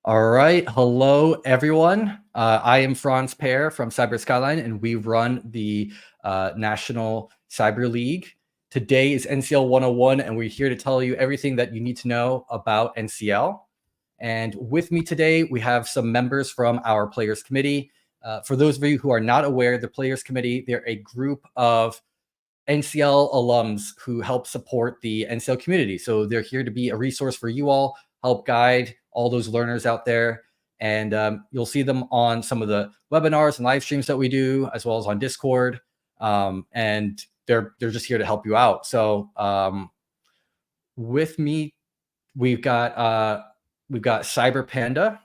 All right. Hello, everyone. I am Franz from Skyline, and we run the National Cyber League. Today is NCL 101, and we're here to tell you everything that you need to know about NCL. And with me today, we have some members from our Players Committee. For those of you who are not aware, the Players Committee, they're a group of NCL alums who help support the NCL community. So they're here to be a resource for you all, help guide all those learners out there. And you'll see them on some of the webinars and live streams that we do, as well as on Discord. And they're just here to help you out. So with me, we've got Cyber Panda.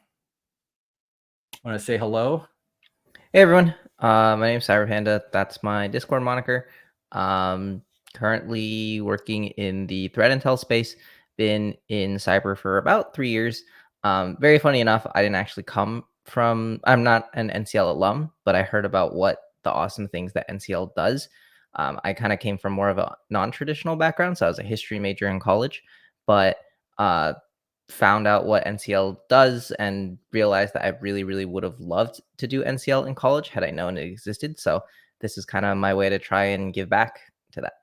I want to say hello. Hey everyone, my name's Cyber Panda. That's my Discord moniker. Currently working in the threat intel space. Been in cyber for about 3 years. Very funny enough, I didn't actually come from. I'm not an NCL alum, but I heard about what the awesome things that NCL does. I kind of came from more of a non-traditional background, so I was a history major in college, but found out what NCL does and realized that I really, really would have loved to do NCL in college had I known it existed. So this is kind of my way to try and give back to that.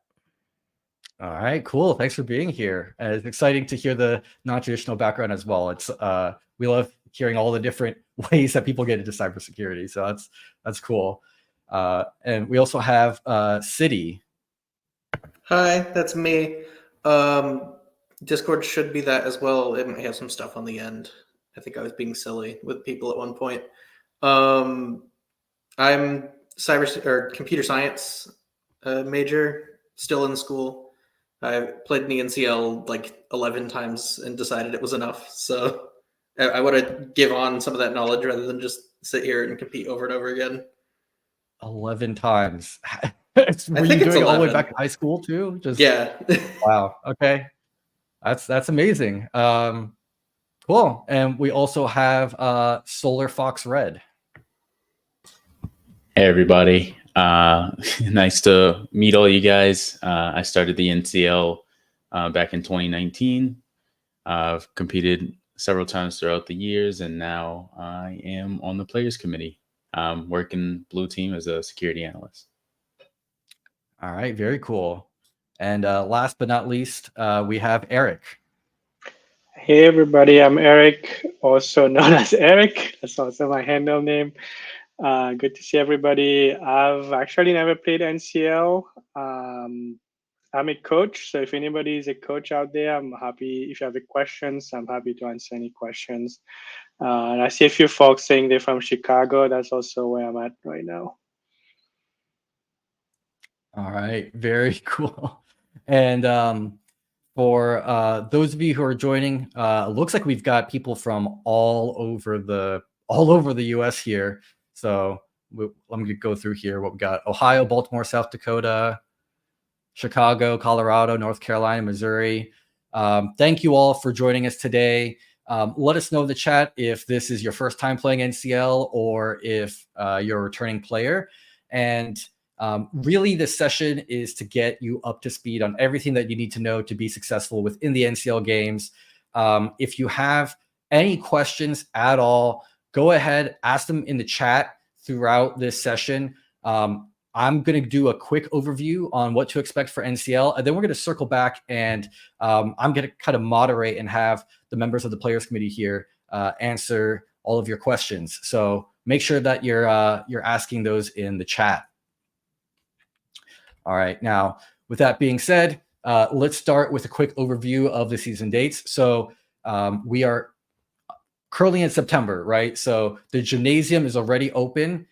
All right, cool. Thanks for being here. It's exciting to hear the non-traditional background as well. It's we love hearing all the different ways that people get into cybersecurity. So that's cool. And we also have City. Hi, that's me. Discord should be that as well. It might have some stuff on the end. I think I was being silly with people at one point. I'm computer science major, still in school. I played in the NCL like 11 times and decided it was enough. So I want to give on some of that knowledge rather than just sit here and compete over and over again. 11 times. Were you doing it all the way back in high school too? Yeah. Wow. Okay. That's amazing. Cool. And we also have Solar Fox Red. Hey everybody. Nice to meet all you guys. I started the NCL back in 2019. I've competed several times throughout the years, and now I am on the Players Committee, working blue team as a security analyst. All right, very cool. And last but not least, we have Eric. Hey everybody, I'm Eric, also known as Eric. That's also my handle name. Good to see everybody. I've actually never played NCL. I'm a coach, so if anybody is a coach out there, I'm happy. If you have any questions, I'm happy to answer any questions. And I see a few folks saying they're from Chicago. That's also where I'm at right now. All right, very cool. And for those of you who are joining, it looks like we've got people from all over the U.S. here. So let me go through here. What we got: Ohio, Baltimore, South Dakota, Chicago, Colorado, North Carolina, Missouri. Thank you all for joining us today. Let us know in the chat if this is your first time playing NCL or if you're a returning player. And really, this session is to get you up to speed on everything that you need to know to be successful within the NCL games. If you have any questions at all, go ahead, ask them in the chat throughout this session. I'm going to do a quick overview on what to expect for NCL, and then we're going to circle back and I'm going to kind of moderate and have the members of the Players Committee here answer all of your questions. So make sure that you're asking those in the chat. All right. Now, with that being said, let's start with a quick overview of the season dates. So we are currently in September, right? So the gymnasium is already open.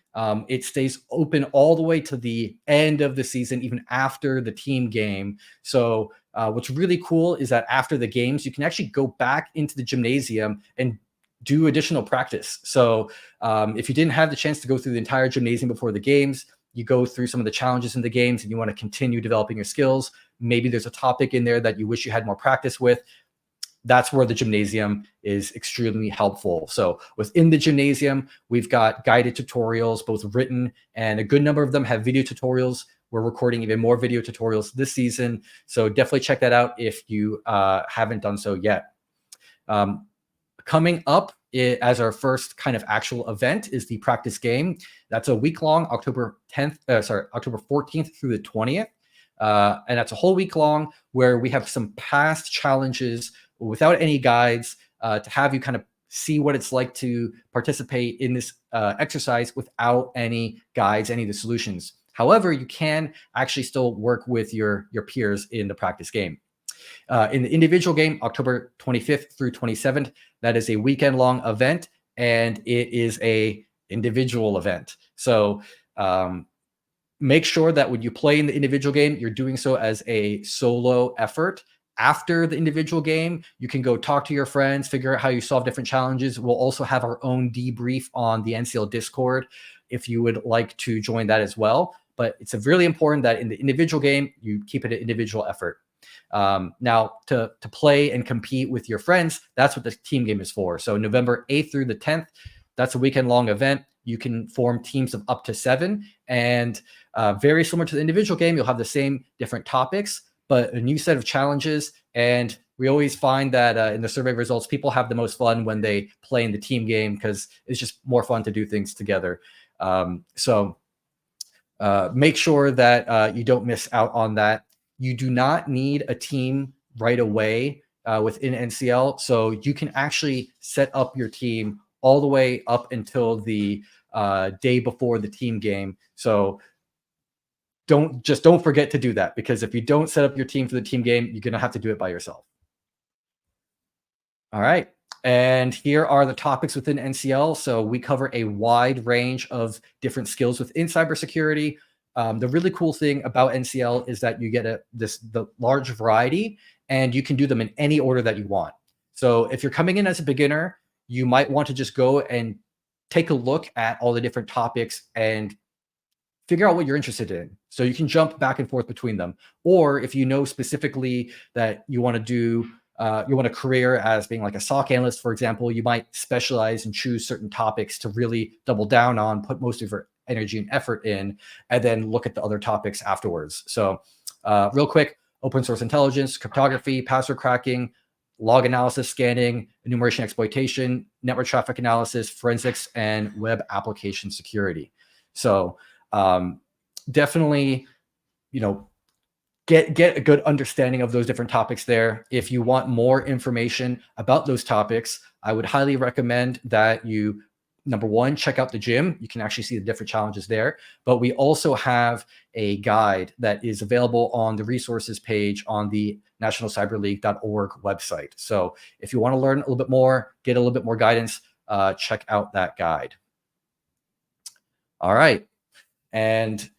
It stays open all the way to the end of the season, even after the team game. So what's really cool is that after the games, you can actually go back into the gymnasium and do additional practice. So if you didn't have the chance to go through the entire gymnasium before the games, you go through some of the challenges in the games and you want to continue developing your skills. Maybe there's a topic in there that you wish you had more practice with. That's where the gymnasium is extremely helpful. So within the gymnasium, we've got guided tutorials, both written and a good number of them have video tutorials. We're recording even more video tutorials this season. So definitely check that out if you haven't done so yet. Coming up as our first kind of actual event is the practice game. That's a week long, October 14th through the 20th. And that's a whole week long where we have some past challenges without any guides to have you kind of see what it's like to participate in this exercise without any guides, any of the solutions. However, you can actually still work with your peers in the practice game. In the individual game, October 25th through 27th, that is a weekend-long event, and it is a individual event. So make sure that when you play in the individual game, you're doing so as a solo effort. After the individual game, you can go talk to your friends, figure out how you solve different challenges. We'll also have our own debrief on the NCL Discord if you would like to join that as well. But it's really important that in the individual game, you keep it an individual effort. Now, to play and compete with your friends, that's what the team game is for. So November 8th through the 10th, that's a weekend-long event. You can form teams of up to 7. And very similar to the individual game, you'll have the same different topics, but a new set of challenges. And we always find that in the survey results, people have the most fun when they play in the team game because it's just more fun to do things together. So make sure that you don't miss out on that. You do not need a team right away within NCL. So you can actually set up your team all the way up until the day before the team game. So don't forget to do that, because if you don't set up your team for the team game, you're going to have to do it by yourself. All right. And here are the topics within NCL. So we cover a wide range of different skills within cybersecurity. The really cool thing about NCL is that you get the large variety, and you can do them in any order that you want. So if you're coming in as a beginner, you might want to just go and take a look at all the different topics and figure out what you're interested in. So you can jump back and forth between them. Or if you know specifically that you want to do, you want a career as being like a SOC analyst, for example, you might specialize and choose certain topics to really double down on, put most of your energy and effort in, and then look at the other topics afterwards. So real quick, open source intelligence, cryptography, password cracking, log analysis, scanning, enumeration exploitation, network traffic analysis, forensics, and web application security. So definitely, get a good understanding of those different topics there. If you want more information about those topics, I would highly recommend that you, number one, check out the gym. You can actually see the different challenges there. But we also have a guide that is available on the resources page on the nationalcyberleague.org website. So if you want to learn a little bit more, get a little bit more guidance, check out that guide. All right. And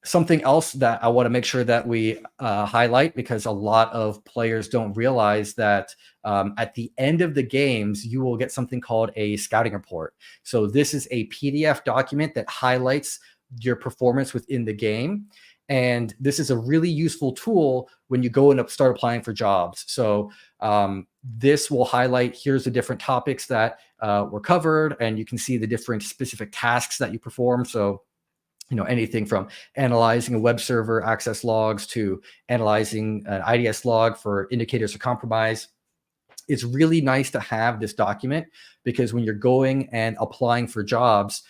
something else that I want to make sure that we highlight, because a lot of players don't realize that at the end of the games, you will get something called a scouting report. So this is a PDF document that highlights your performance within the game. And this is a really useful tool when you go and start applying for jobs. So this will highlight, here's the different topics that were covered, and you can see the different specific tasks that you perform. So anything from analyzing a web server access logs to analyzing an IDS log for indicators of compromise. It's really nice to have this document, because when you're going and applying for jobs,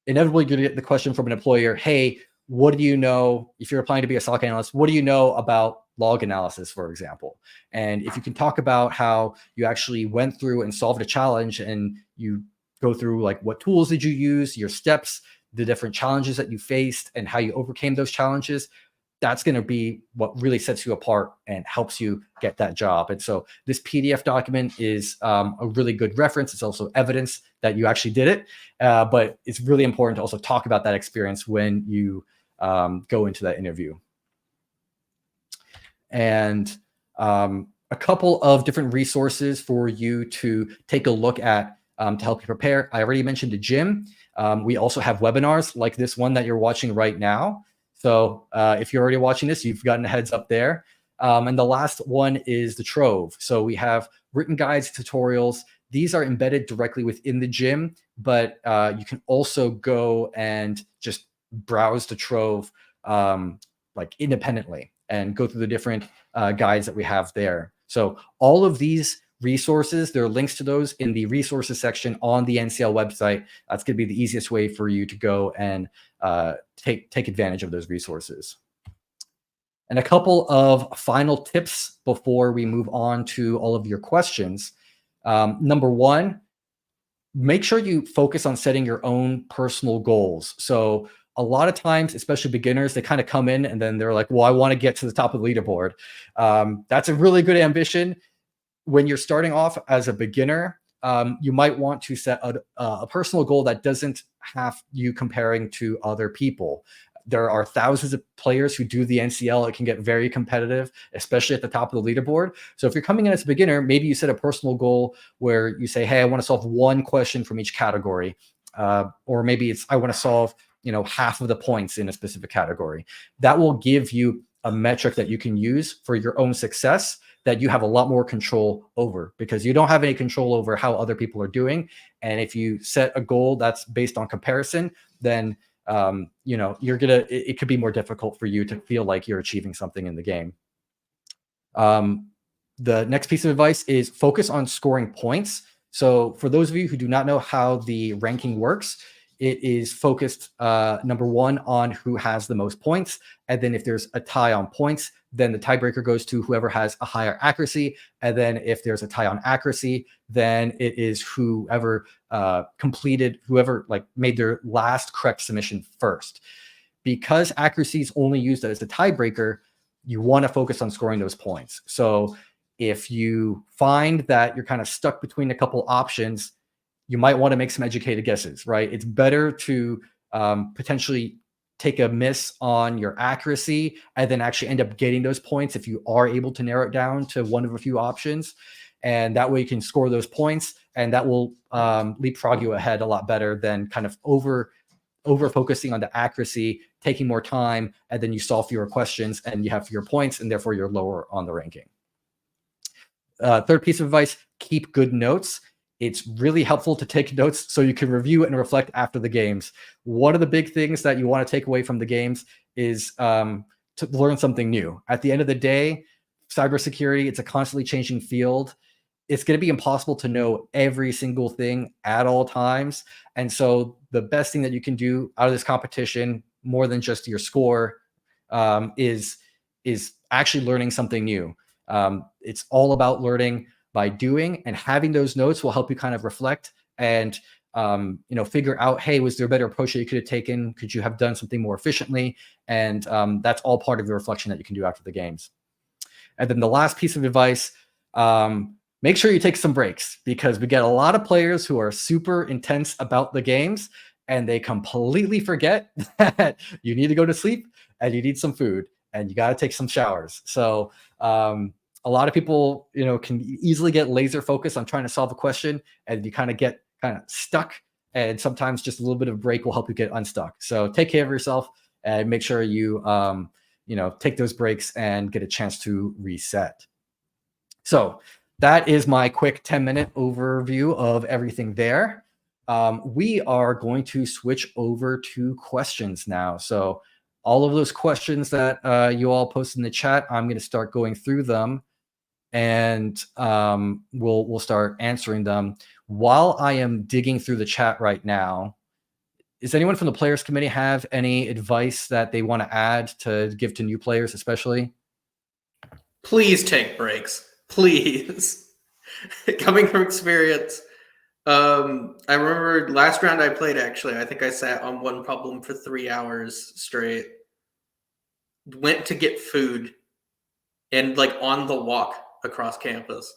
inevitably you're going to get the question from an employer, hey, what do you know, if you're applying to be a SOC analyst, what do you know about log analysis, for example? And if you can talk about how you actually went through and solved a challenge, and you go through like what tools did you use, your steps, the different challenges that you faced, and how you overcame those challenges, that's going to be what really sets you apart and helps you get that job. And so this PDF document is a really good reference. It's also evidence that you actually did it, but it's really important to also talk about that experience when you go into that interview. And a couple of different resources for you to take a look at to help you prepare. I already mentioned the gym. We also have webinars like this one that you're watching right now. So if you're already watching this, you've gotten a heads up there. And the last one is the Trove. So we have written guides, tutorials. These are embedded directly within the gym, but you can also go and just browse the Trove like independently and go through the different guides that we have there. So all of these resources. There are links to those in the resources section on the NCL website. That's going to be the easiest way for you to go and take advantage of those resources. And a couple of final tips before we move on to all of your questions. Number one, make sure you focus on setting your own personal goals. So a lot of times, especially beginners, they kind of come in and then they're like, well, I want to get to the top of the leaderboard. That's a really good ambition. When you're starting off as a beginner, you might want to set a personal goal that doesn't have you comparing to other people. There are thousands of players who do the NCL. It can get very competitive, especially at the top of the leaderboard. So if you're coming in as a beginner, maybe you set a personal goal where you say, hey, I want to solve one question from each category. Or maybe it's, I want to solve, half of the points in a specific category. That will give you a metric that you can use for your own success that you have a lot more control over, because you don't have any control over how other people are doing. And if you set a goal that's based on comparison, then it could be more difficult for you to feel like you're achieving something in the game. The next piece of advice is focus on scoring points. So for those of you who do not know how the ranking works, it is focused, number one, on who has the most points. And then if there's a tie on points, then the tiebreaker goes to whoever has a higher accuracy. And then if there's a tie on accuracy, then it is whoever made their last correct submission first. Because accuracy is only used as a tiebreaker, you want to focus on scoring those points. So if you find that you're kind of stuck between a couple options, you might want to make some educated guesses, right? It's better to potentially take a miss on your accuracy and then actually end up getting those points if you are able to narrow it down to one of a few options. And that way you can score those points, and that will leapfrog you ahead a lot better than kind of over focusing on the accuracy, taking more time, and then you solve fewer questions and you have fewer points, and therefore you're lower on the ranking. Third piece of advice, keep good notes. It's really helpful to take notes so you can review and reflect after the games. One of the big things that you want to take away from the games is to learn something new. At the end of the day, cybersecurity, it's a constantly changing field. It's going to be impossible to know every single thing at all times. And so the best thing that you can do out of this competition, more than just your score, is actually learning something new. It's all about learning by doing, and having those notes will help you kind of reflect and figure out, hey, was there a better approach that you could have taken? Could you have done something more efficiently? And that's all part of the reflection that you can do after the games. And then the last piece of advice, make sure you take some breaks, because we get a lot of players who are super intense about the games and they completely forget that you need to go to sleep and you need some food and you got to take some showers. So a lot of people, can easily get laser focused on trying to solve a question, and you kind of get stuck. And sometimes just a little bit of break will help you get unstuck. So take care of yourself and make sure you, take those breaks and get a chance to reset. So that is my quick 10-minute overview of everything there. We are going to switch over to questions now. So all of those questions that you all posted in the chat, I'm going to start going through them, and we'll start answering them. While I am digging through the chat right now, does anyone from the Players Committee have any advice that they want to add to give to new players, especially? Please take breaks. Please. Coming from experience. I remember last round I played, actually, I think I sat on one problem for 3 hours straight. Went to get food and on the walk across campus.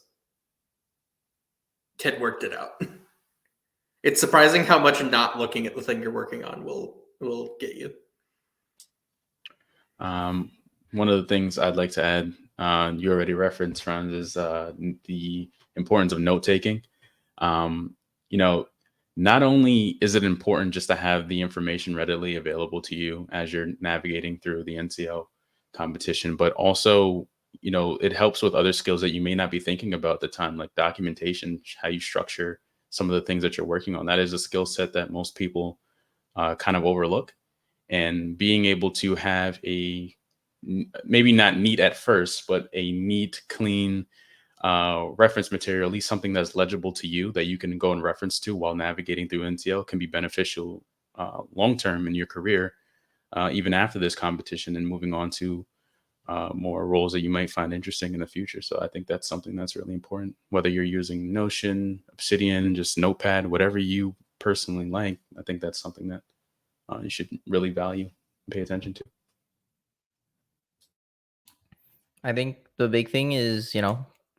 Ted worked it out. It's surprising how much not looking at the thing you're working on will get you. One of the things I'd like to add, you already referenced, Franz, is the importance of note taking. Not only is it important just to have the information readily available to you as you're navigating through the NCL competition, but also, it helps with other skills that you may not be thinking about at the time, like documentation, how you structure some of the things that you're working on. That is a skill set that most people kind of overlook. And being able to have maybe not neat at first, but a neat, clean reference material, at least something that's legible to you that you can go and reference to while navigating through NCL, can be beneficial long term in your career, even after this competition and moving on to more roles that you might find interesting in the future. So I think that's something that's really important, whether you're using Notion, Obsidian, just Notepad, whatever you personally like. I think that's something that you should really value and pay attention to. I think the big thing is,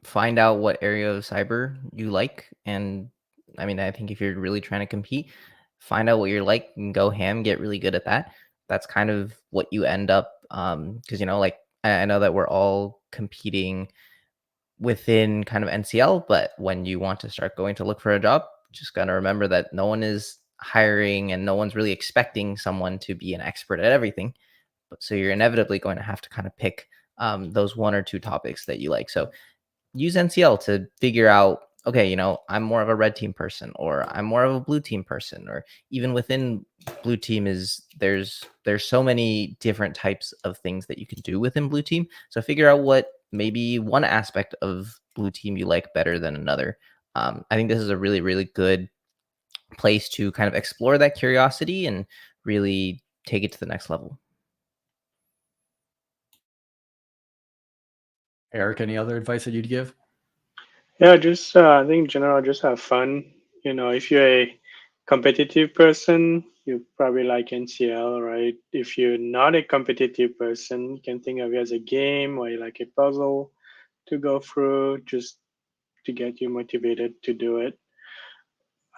find out what area of cyber you like. And I mean, I think if you're really trying to compete, find out what you're like and go ham, get really good at that. That's kind of what you end up. Because, like, I know that we're all competing within kind of NCL, but when you want to start going to look for a job, just got to remember that no one is hiring and no one's really expecting someone to be an expert at everything. So you're inevitably going to have to kind of pick those one or two topics that you like. So use NCL to figure out, okay, I'm more of a red team person, or I'm more of a blue team person, or even within blue team there's so many different types of things that you can do within blue team. So figure out what maybe one aspect of blue team you like better than another. I think this is a really, really good place to kind of explore that curiosity and really take it to the next level. Eric, any other advice that you'd give? Yeah, just I think in general, just have fun. If you're a competitive person, you probably like NCL, right? If you're not a competitive person, you can think of it as a game or like a puzzle to go through, just to get you motivated to do it.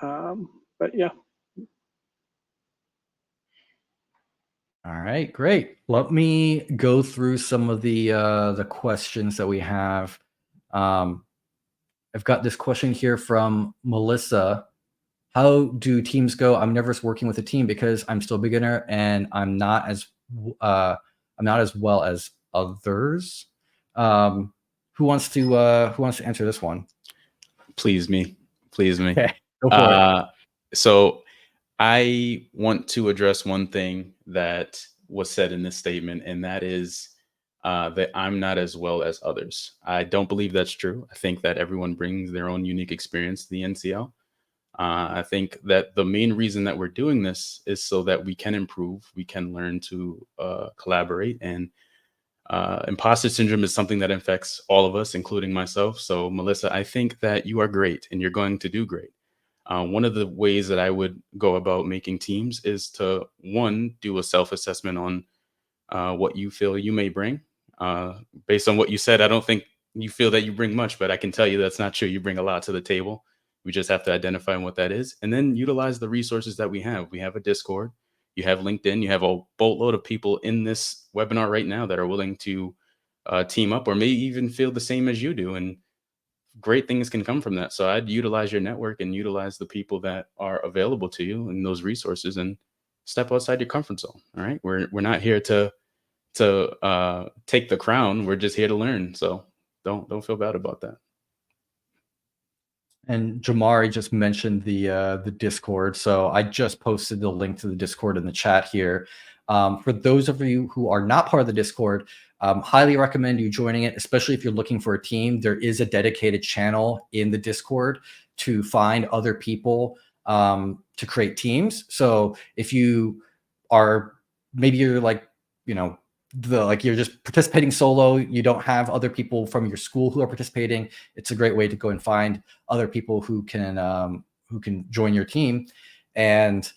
But yeah. All right, great. Let me go through some of the questions that we have. I've got this question here from Melissa. How do teams go? I'm nervous working with a team because I'm still a beginner and I'm not as well as others. Who wants to answer this one? Please me. Okay, go for it. So I want to address one thing that was said in this statement, and that is that I'm not as well as others. I don't believe that's true. I think that everyone brings their own unique experience to the NCL. I think that the main reason that we're doing this is so that we can improve, we can learn to collaborate, and imposter syndrome is something that affects all of us, including myself. So, Melissa, I think that you are great and you're going to do great. One of the ways that I would go about making teams is to, one, do a self-assessment on what you feel you may bring. Based on what you said, I don't think you feel that you bring much, but I can tell you that's not true. You bring a lot to the table. We just have to identify what that is and then utilize the resources that we have. We have a Discord, you have LinkedIn, you have a boatload of people in this webinar right now that are willing to team up or may even feel the same as you do. And great things can come from that. So I'd utilize your network and utilize the people that are available to you and those resources and step outside your comfort zone. All right. We're not here to take the crown. We're just here to learn. So don't feel bad about that. And Jamari just mentioned the Discord, so I just posted the link to the Discord in the chat here. For those of you who are not part of the Discord, highly recommend you joining it, especially if you're looking for a team. There is a dedicated channel in the Discord to find other people to create teams. So if you are, maybe you're like, you're just participating solo, you don't have other people from your school who are participating, it's a great way to go and find other people who can join your team. And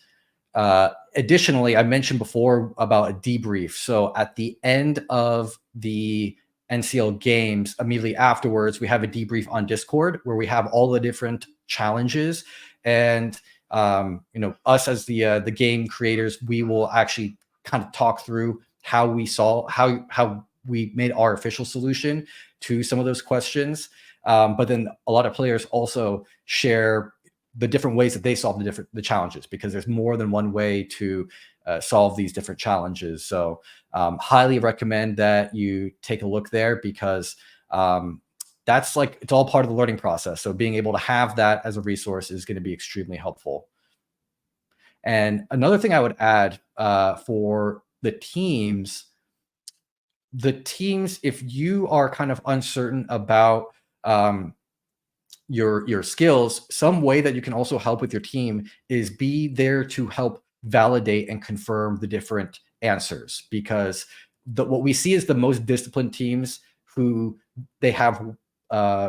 additionally, I mentioned before about a debrief. So at the end of the NCL Games, immediately afterwards, we have a debrief on Discord where we have all the different challenges. And us as the game creators, we will actually kind of talk through how we saw how we made our official solution to some of those questions. But then a lot of players also share the different ways that they solve the challenges, because there's more than one way to solve these different challenges. So highly recommend that you take a look there, because that's it's all part of the learning process. So being able to have that as a resource is going to be extremely helpful. And another thing I would add for the teams, if you are kind of uncertain about your skills, some way that you can also help with your team is be there to help validate and confirm the different answers, because what we see is the most disciplined teams who they have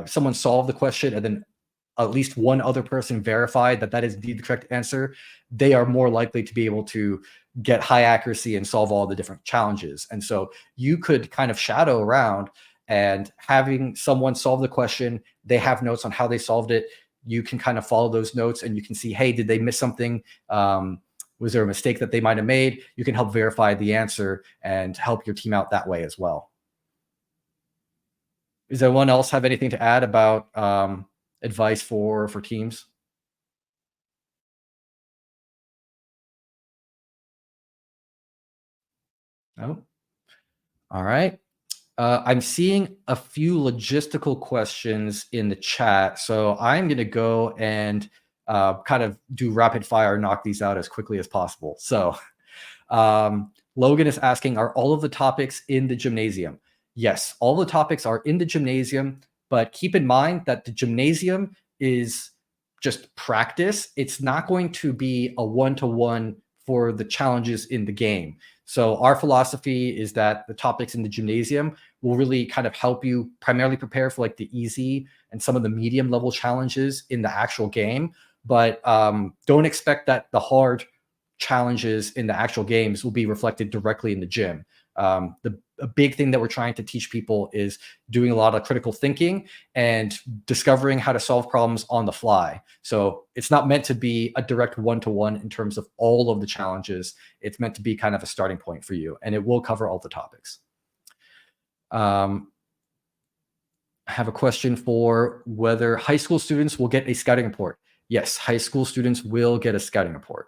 someone solve the question and then at least one other person verify that that is the correct answer. They are more likely to be able to get high accuracy and solve all the different challenges. And so you could kind of shadow around and having someone solve the question, they have notes on how they solved it. You can kind of follow those notes and you can see, hey, did they miss something? Was there a mistake that they might have made? You can help verify the answer and help your team out that way as well. Does anyone else have anything to add about advice for teams? No? All right. I'm seeing a few logistical questions in the chat, so I'm going to go and kind of do rapid fire, knock these out as quickly as possible. So Logan is asking, are all of the topics in the gymnasium? Yes, all the topics are in the gymnasium, but keep in mind that the gymnasium is just practice. It's not going to be a one-to-one for the challenges in the game. So our philosophy is that the topics in the gymnasium will really kind of help you primarily prepare for like the easy and some of the medium level challenges in the actual game. But don't expect that the hard challenges in the actual games will be reflected directly in the gym. A big thing that we're trying to teach people is doing a lot of critical thinking and discovering how to solve problems on the fly. So it's not meant to be a direct one-to-one in terms of all of the challenges. It's meant to be kind of a starting point for you, and it will cover all the topics. I have a question for whether high school students will get a scouting report. Yes, high school students will get a scouting report.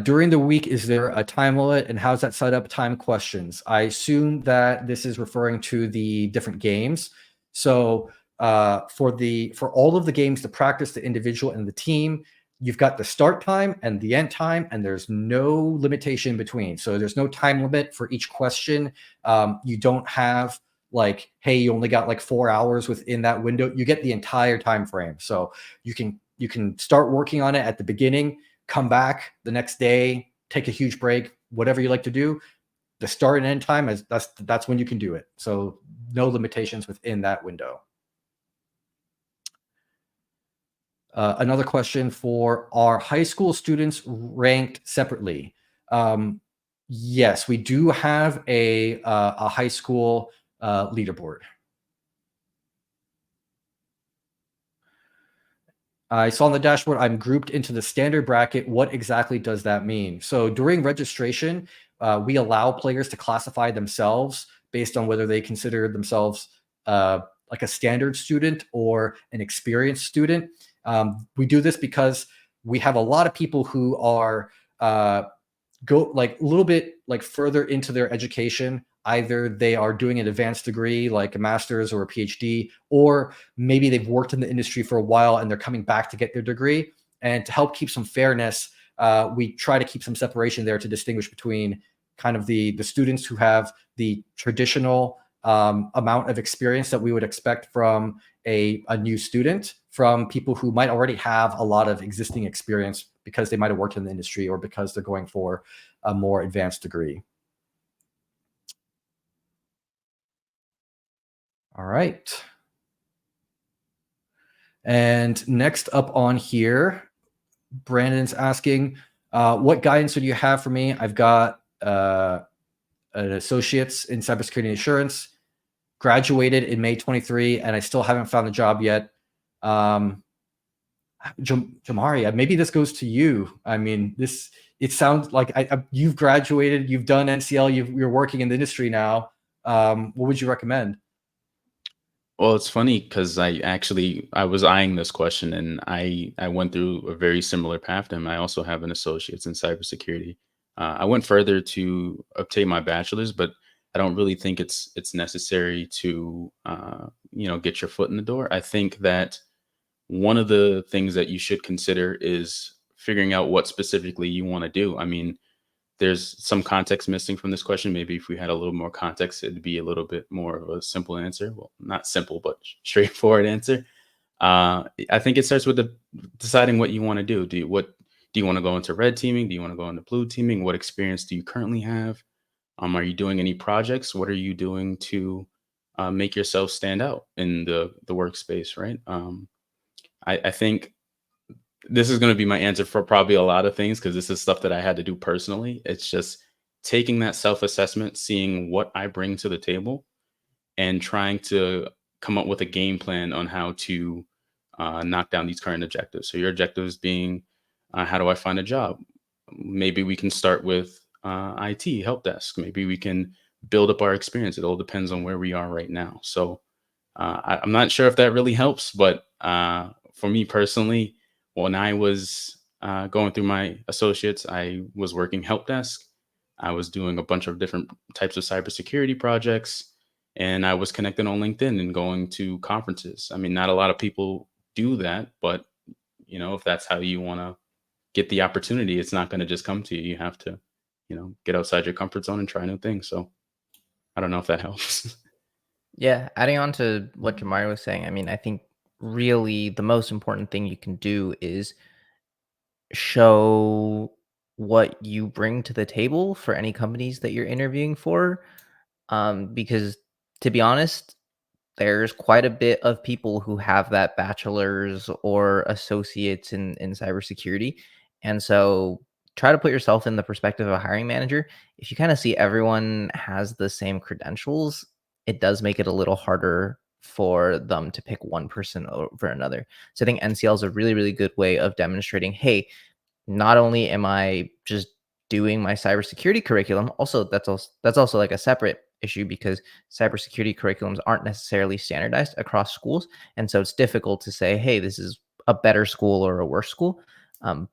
During the week, is there a time limit, and how's that set up? Time questions. I assume that this is referring to the different games. So for all of the games, the practice, the individual, and the team, you've got the start time and the end time, and there's no limitation in between. So there's no time limit for each question. You don't have like, hey, you only got like 4 hours within that window. You get the entire time frame. So you can start working on it at the beginning, come back the next day, take a huge break, whatever you like to do. The start and end time is that's when you can do it. So no limitations within that window. Another question for, are high school students ranked separately? Yes, we do have a high school leaderboard. I saw on the dashboard, I'm grouped into the standard bracket. What exactly does that mean? So during registration, we allow players to classify themselves based on whether they consider themselves like a standard student or an experienced student. We do this because we have a lot of people who are go like a little bit like further into their education. Either they are doing an advanced degree like a master's or a PhD, or maybe they've worked in the industry for a while and they're coming back to get their degree. And to help keep some fairness, we try to keep some separation there to distinguish between kind of the students who have the traditional amount of experience that we would expect from a new student, from people who might already have a lot of existing experience because they might have worked in the industry or because they're going for a more advanced degree. All right. And next up on here, Brandon's asking, what guidance would you have for me? I've got an associate's in cybersecurity insurance, graduated in May 23, and I still haven't found a job yet. Jamari, maybe this goes to you. I mean, it sounds like you've graduated, you've done NCL, you're working in the industry now. What would you recommend? Well, it's funny because I was eyeing this question, and I went through a very similar path to him. I also have an associate's in cybersecurity. I went further to obtain my bachelor's, but I don't really think it's necessary to get your foot in the door. I think that one of the things that you should consider is figuring out what specifically you want to do. I mean, there's some context missing from this question. Maybe if we had a little more context, it'd be a little bit more of a simple answer. Well, not simple, but straightforward answer. I think it starts with deciding what you want to do. Do you want to go into red teaming? Do you want to go into blue teaming? What experience do you currently have? Are you doing any projects? What are you doing to make yourself stand out in the workspace? Right. I think this is going to be my answer for probably a lot of things, because this is stuff that I had to do personally. It's just taking that self-assessment, seeing what I bring to the table, and trying to come up with a game plan on how to knock down these current objectives. So your objectives being, how do I find a job? Maybe we can start with IT, help desk. Maybe we can build up our experience. It all depends on where we are right now. So I'm not sure if that really helps, but for me personally, when I was going through my associates, I was working help desk. I was doing a bunch of different types of cybersecurity projects, and I was connected on LinkedIn and going to conferences. I mean, not a lot of people do that, but if that's how you want to get the opportunity, it's not going to just come to you. You have to, get outside your comfort zone and try new things. So I don't know if that helps. Yeah, adding on to what Jamari was saying, I mean, I think really the most important thing you can do is show what you bring to the table for any companies that you're interviewing for. Because to be honest, there's quite a bit of people who have that bachelor's or associates in cybersecurity. And so try to put yourself in the perspective of a hiring manager. If you kind of see everyone has the same credentials, it does make it a little harder for them to pick one person over another. So I think NCL is a really, really good way of demonstrating, hey, not only am I just doing my cybersecurity curriculum, that's also like a separate issue, because cybersecurity curriculums aren't necessarily standardized across schools, and so it's difficult to say, hey, this is a better school or a worse school.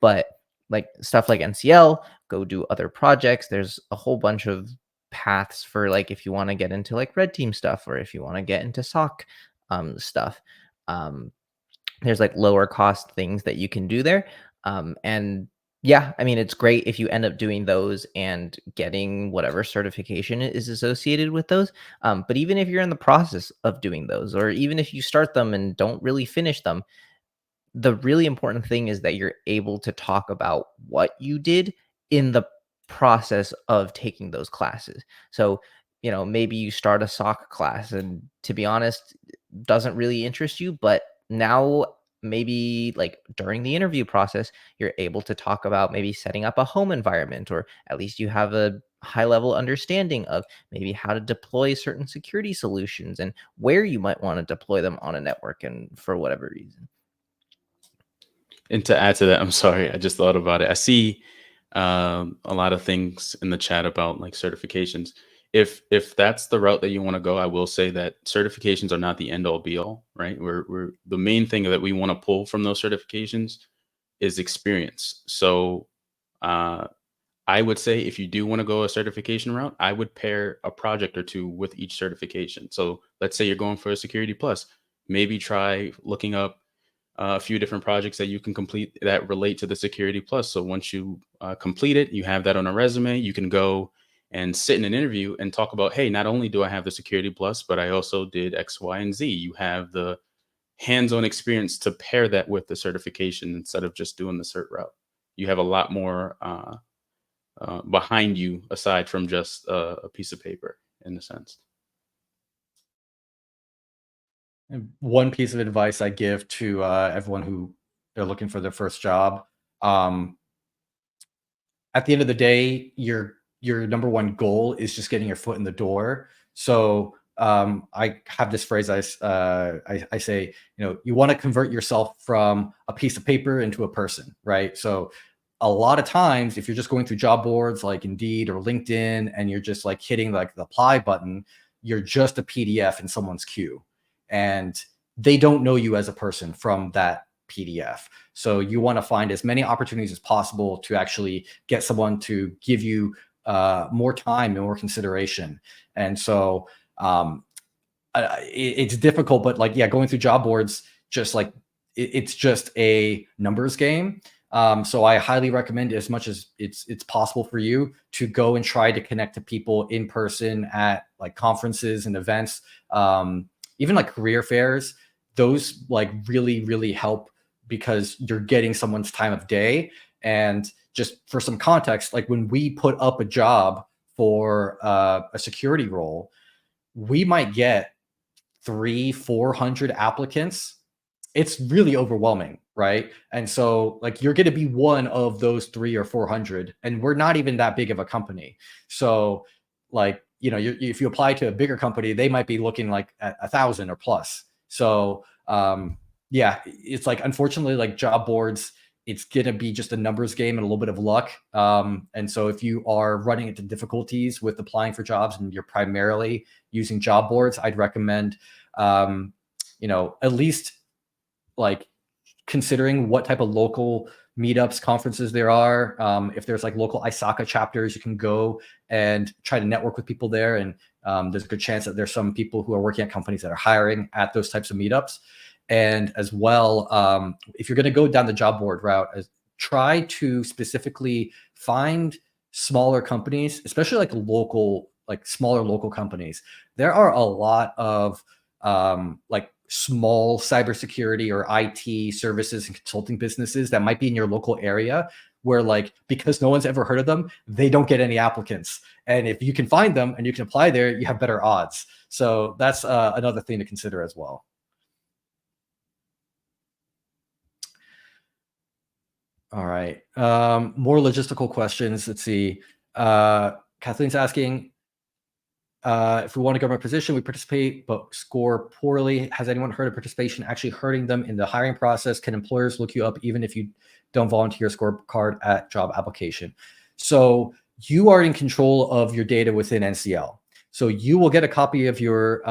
But like stuff like NCL, go do other projects. There's a whole bunch of paths for, like, if you want to get into like red team stuff, or if you want to get into SOC stuff. There's like lower cost things that you can do there. And yeah, I mean, it's great if you end up doing those and getting whatever certification is associated with those. But even if you're in the process of doing those, or even if you start them and don't really finish them, the really important thing is that you're able to talk about what you did in the process of taking those classes. So, maybe you start a SOC class and, to be honest, doesn't really interest you, but now maybe like during the interview process, you're able to talk about maybe setting up a home environment, or at least you have a high level understanding of maybe how to deploy certain security solutions and where you might want to deploy them on a network and for whatever reason. And to add to that, I'm sorry, I just thought about it. I see a lot of things in the chat about like certifications. If that's the route that you want to go, I will say that certifications are not the end all be all, right? We're the main thing that we want to pull from those certifications is experience. So I would say if you do want to go a certification route, I would pair a project or two with each certification. So let's say you're going for a Security Plus, maybe try looking up a few different projects that you can complete that relate to the Security Plus. So once you complete it, you have that on a resume. You can go and sit in an interview and talk about, hey, not only do I have the Security Plus, but I also did X, Y, and Z. You have the hands-on experience to pair that with the certification instead of just doing the cert route. You have a lot more behind you aside from just a piece of paper, in a sense. And one piece of advice I give to everyone who they're looking for their first job, at the end of the day, your number one goal is just getting your foot in the door. So I have this phrase I say, you want to convert yourself from a piece of paper into a person, right? So a lot of times, if you're just going through job boards like Indeed or LinkedIn, and you're just like hitting like the apply button, you're just a PDF in someone's queue, and they don't know you as a person from that PDF. So you want to find as many opportunities as possible to actually get someone to give you more time and more consideration. And so it's difficult, but like, yeah, going through job boards, just like it's just a numbers game. So I highly recommend, as much as it's possible for you, to go and try to connect to people in person at like conferences and events, even like career fairs. Those like really help, because you're getting someone's time of day. And just for some context, like when we put up a job for a security role, we might get 300-400 applicants. It's really overwhelming, right? And so like you're going to be one of those 300 or 400, and we're not even that big of a company. So like, you know, if you apply to a bigger company, they might be looking like at 1,000 or plus. So yeah, it's like, unfortunately, like job boards, it's going to be just a numbers game and a little bit of luck. And so if you are running into difficulties with applying for jobs and you're primarily using job boards, I'd recommend, you know, at least like considering what type of local meetups, conferences there are. If there's like local ISACA chapters, you can go and try to network with people there. And there's a good chance that there's some people who are working at companies that are hiring at those types of meetups. And as well, if you're going to go down the job board route, try to specifically find smaller companies, especially like smaller local companies. There are a lot of like small cybersecurity or IT services and consulting businesses that might be in your local area, where like, because no one's ever heard of them, they don't get any applicants. And if you can find them and you can apply there, you have better odds. So that's another thing to consider as well. All right. More logistical questions. Let's see. Kathleen's asking, if we want a government position, we participate but score poorly. Has anyone heard of participation actually hurting them in the hiring process? Can employers look you up even if you don't volunteer a scorecard at job application? So you are in control of your data within NCL. So you will get a copy of your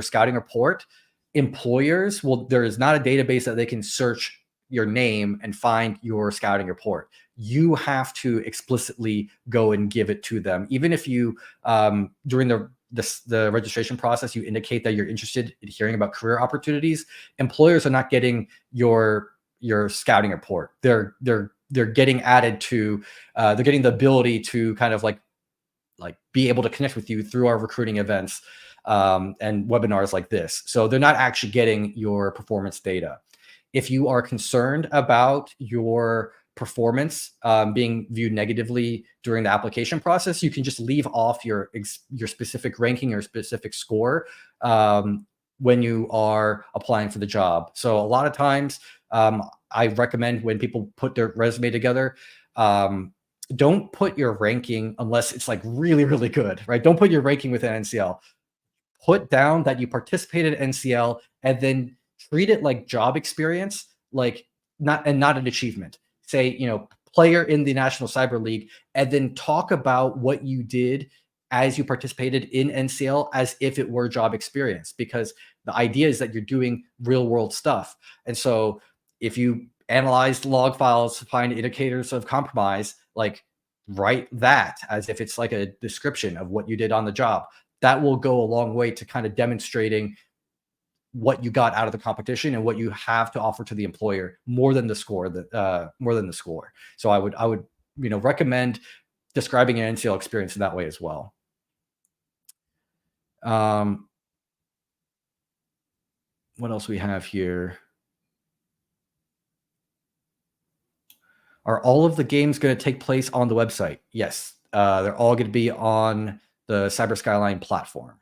scouting report. Employers there is not a database that they can search your name and find your scouting report. You have to explicitly go and give it to them. Even if you, during the registration process, you indicate that you're interested in hearing about career opportunities, employers are not getting your scouting report. They're getting added to, they're getting the ability to kind of like be able to connect with you through our recruiting events and webinars like this. So they're not actually getting your performance data. If you are concerned about your performance being viewed negatively during the application process, you can just leave off your specific ranking or specific score when you are applying for the job. So a lot of times I recommend, when people put their resume together, don't put your ranking unless it's like really good, right? Don't put your ranking within NCL. Put down that you participated in NCL, and then treat it like job experience, like not an achievement. Say, you know, player in the National Cyber League, and then talk about what you did as you participated in NCL as if it were job experience, because the idea is that you're doing real world stuff. And so if you analyze log files to find indicators of compromise, like write that as if it's like a description of what you did on the job. That will go a long way to kind of demonstrating what you got out of the competition and what you have to offer to the employer, more than the score. So I would recommend describing an NCL experience in that way as well. What else we have here? Are all of the games going to take place on the website? Yes, they're all going to be on the Cyber Skyline platform.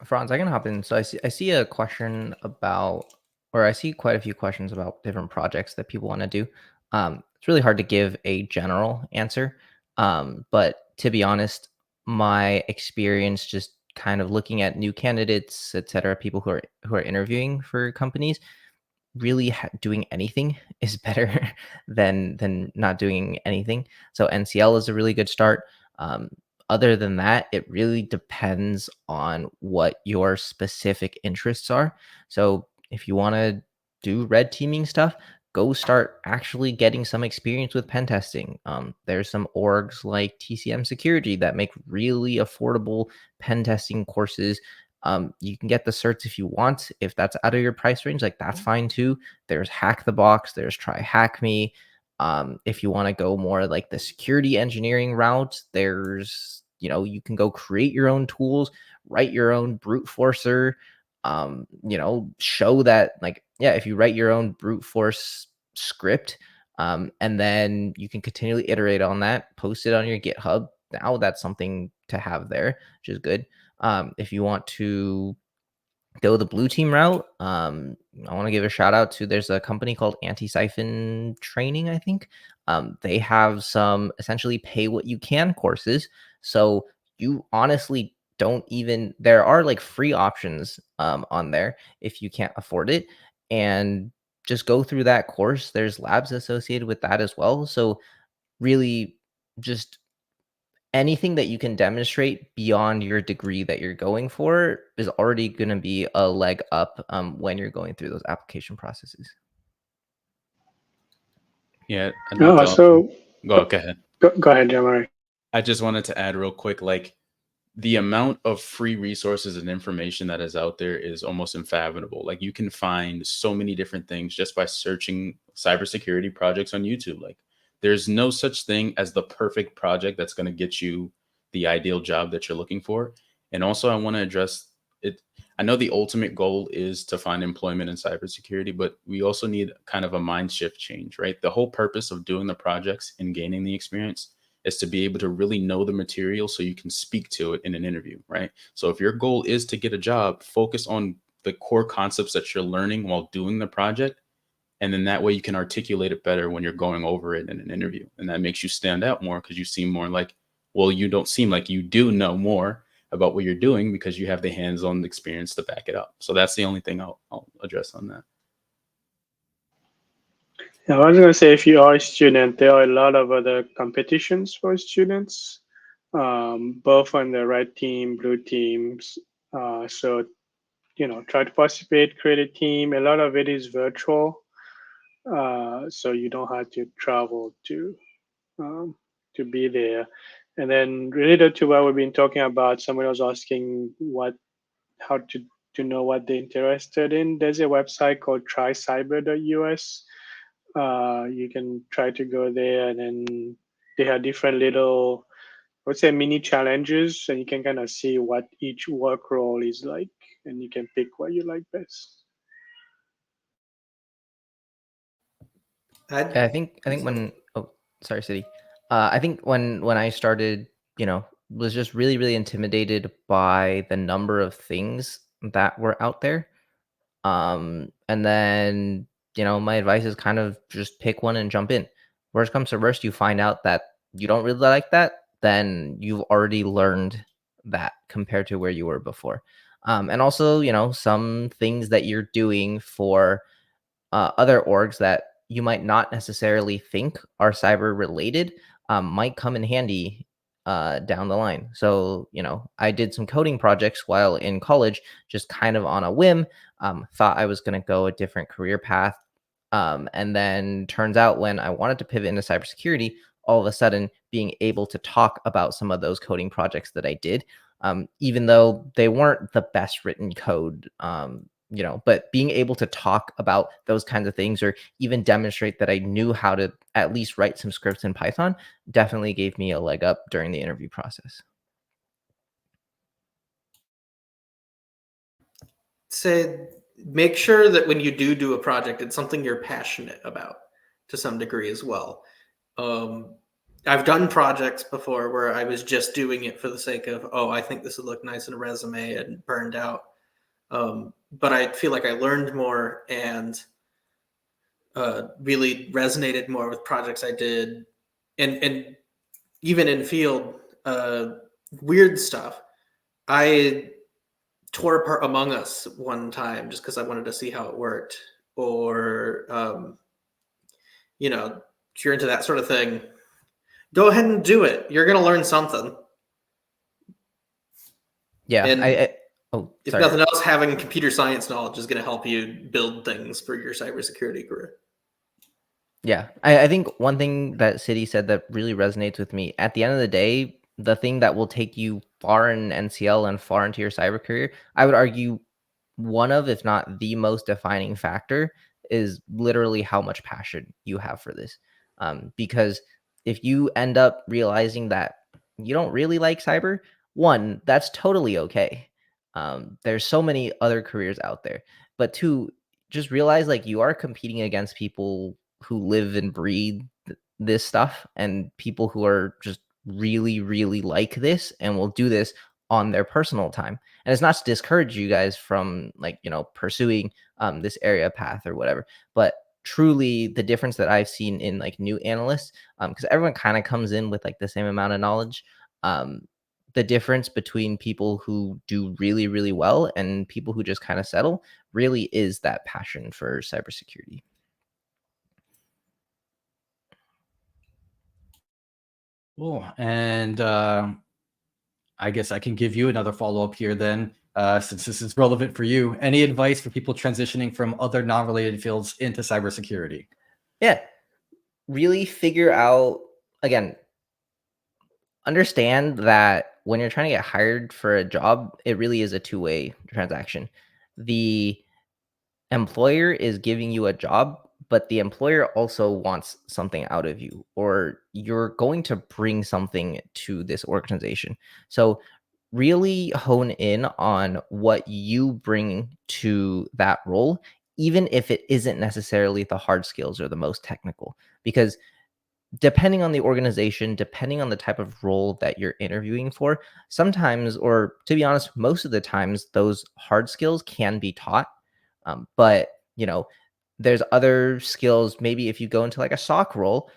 Franz, I can hop in. So I see a question about, or I see quite a few questions about different projects that people want to do. It's really hard to give a general answer. But to be honest, my experience just kind of looking at new candidates, etc., people who are interviewing for companies, really doing anything is better than not doing anything. So NCL is a really good start. Other than that, it really depends on what your specific interests are. So if you want to do red teaming stuff, go start actually getting some experience with pen testing. There's some orgs like TCM Security that make really affordable pen testing courses You can get the certs if you want. If that's out of your price range, like that's fine too. There's Hack the Box, there's Try Hack Me. If you want to go more like the security engineering route, there's, you can go create your own tools, write your own brute forcer, show that, like, yeah, if you write your own brute force script, and then you can continually iterate on that, post it on your GitHub. Now that's something to have there, which is good. If you want to go the blue team route, I want to give a shout out to, there's a company called Anti-Siphon Training, I think. They have some essentially pay what you can courses. So you honestly don't even, there are like free options on there if you can't afford it. And just go through that course. There's labs associated with that as well. So really just anything that you can demonstrate beyond your degree that you're going for is already going to be a leg up when you're going through those application processes. Yeah. No, so go ahead. Go ahead, Jamari. I just wanted to add real quick, like the amount of free resources and information that is out there is almost unfathomable. Like you can find so many different things just by searching cybersecurity projects on YouTube. Like there's no such thing as the perfect project that's going to get you the ideal job that you're looking for. And also I want to address it. I know the ultimate goal is to find employment in cybersecurity, but we also need kind of a mind shift change, right? The whole purpose of doing the projects and gaining the experience is to be able to really know the material so you can speak to it in an interview, right? So if your goal is to get a job, focus on the core concepts that you're learning while doing the project. And then that way you can articulate it better when you're going over it in an interview. And that makes you stand out more because you seem more like, well, you don't seem like you do know more about what you're doing because you have the hands-on experience to back it up. So that's the only thing I'll address on that. I was going to say, if you are a student, there are a lot of other competitions for students, both on the red team, blue teams. So, try to participate, create a team. A lot of it is virtual, so you don't have to travel to be there. And then related to what we've been talking about, someone was asking how to know what they're interested in. There's a website called trycyber.us. You can try to go there, and then they have different little, let's say, mini challenges, and you can kind of see what each work role is like, and you can pick what you like best. I think when, sorry, City. I think when I started, was just really, really intimidated by the number of things that were out there. And then, my advice is kind of just pick one and jump in. Worst comes to worst, you find out that you don't really like that, then you've already learned that compared to where you were before. And also, some things that you're doing for other orgs that you might not necessarily think are cyber related might come in handy down the line. So, I did some coding projects while in college, just kind of on a whim, thought I was going to go a different career path. And then turns out when I wanted to pivot into cybersecurity, all of a sudden being able to talk about some of those coding projects that I did, even though they weren't the best written code, but being able to talk about those kinds of things or even demonstrate that I knew how to at least write some scripts in Python definitely gave me a leg up during the interview process. Say, make sure that when you do a project, it's something you're passionate about to some degree as well. I've done projects before where I was just doing it for the sake of, I think this would look nice in a resume, and burned out. But I feel like I learned more and really resonated more with projects I did, and even in field weird stuff. I tore apart Among Us one time just because I wanted to see how it worked, or if you're into that sort of thing, go ahead and do it. You're going to learn something. Yeah, and if sorry. nothing else, having computer science knowledge is going to help you build things for your cybersecurity career. Yeah, I think one thing that City said that really resonates with me, at the end of the day, the thing that will take you far in NCL and far into your cyber career, I would argue one of, if not the most defining factor, is literally how much passion you have for this. Because if you end up realizing that you don't really like cyber, one, that's totally okay. There's so many other careers out there. But two, just realize like you are competing against people who live and breathe this stuff, and people who are just really, really like this and will do this on their personal time. And it's not to discourage you guys from, like, pursuing this area path or whatever, but truly the difference that I've seen in like new analysts, because everyone kind of comes in with like the same amount of knowledge. The difference between people who do really, really well and people who just kind of settle really is that passion for cybersecurity. Cool. And I guess I can give you another follow-up here then, since this is relevant for you. Any advice for people transitioning from other non-related fields into cybersecurity? Yeah. Really figure out, again, understand that when you're trying to get hired for a job, it really is a two-way transaction. The employer is giving you a job, but the employer also wants something out of you, or you're going to bring something to this organization. So really hone in on what you bring to that role, even if it isn't necessarily the hard skills or the most technical, because depending on the organization, depending on the type of role that you're interviewing for, sometimes, or to be honest, most of the times, those hard skills can be taught. But there's other skills. Maybe if you go into like a SOC role,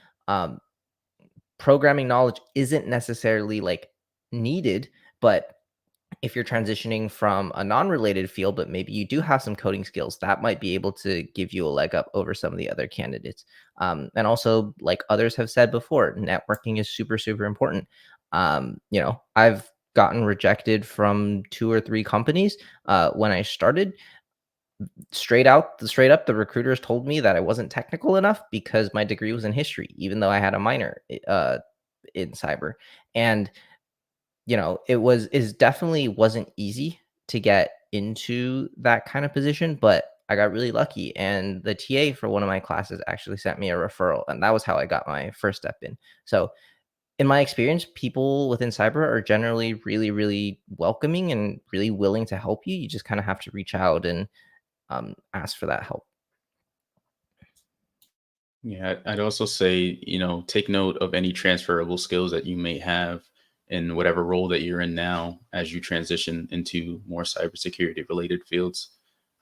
programming knowledge isn't necessarily like needed, but if you're transitioning from a non-related field, but maybe you do have some coding skills, that might be able to give you a leg up over some of the other candidates. And also, like others have said before, networking is super, super important. I've gotten rejected from 2 or 3 companies when I started. Straight up, the recruiters told me that I wasn't technical enough because my degree was in history, even though I had a minor in cyber. And is definitely wasn't easy to get into that kind of position, but I got really lucky. And the TA for one of my classes actually sent me a referral, and that was how I got my first step in. So in my experience, people within cyber are generally really, really welcoming and really willing to help you. You just kind of have to reach out and ask for that help. Yeah, I'd also say, take note of any transferable skills that you may have in whatever role that you're in now as you transition into more cybersecurity related fields.